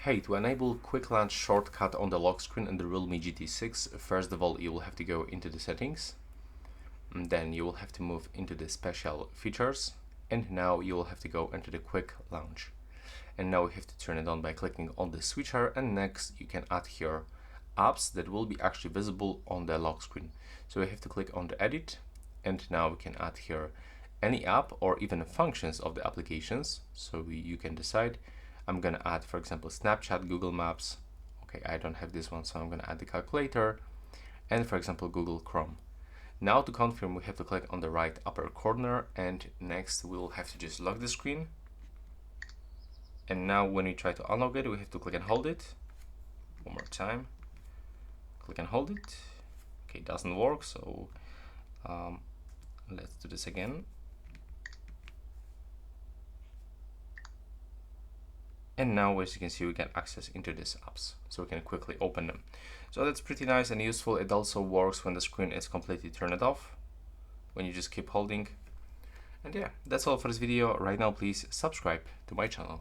Hey, to enable quick launch shortcut on the lock screen in the Realme GT6, first of all you will have to go into the settings, and then you will have to move into the special features, and now you will have to go into the quick launch. And now we have to turn it on by clicking on the switcher, and next you can add here apps that will be actually visible on the lock screen. So we have to click on the edit, and now we can add here any app or even functions of the applications. So you can decide. I'm gonna add, for example, Snapchat, Google Maps. Okay, I don't have this one, so I'm gonna add the calculator, and for example, Google Chrome. Now to confirm, we have to click on the right upper corner, and next we'll have to just lock the screen. And now when we try to unlock it, we have to click and hold it. One more time. Click and hold it. Okay, it doesn't work, so let's do this again. And now, as you can see, we can access into these apps, so we can quickly open them. So that's pretty nice and useful. It also works when the screen is completely turned off, when you just keep holding. And yeah, that's all for this video. Right now, please subscribe to my channel.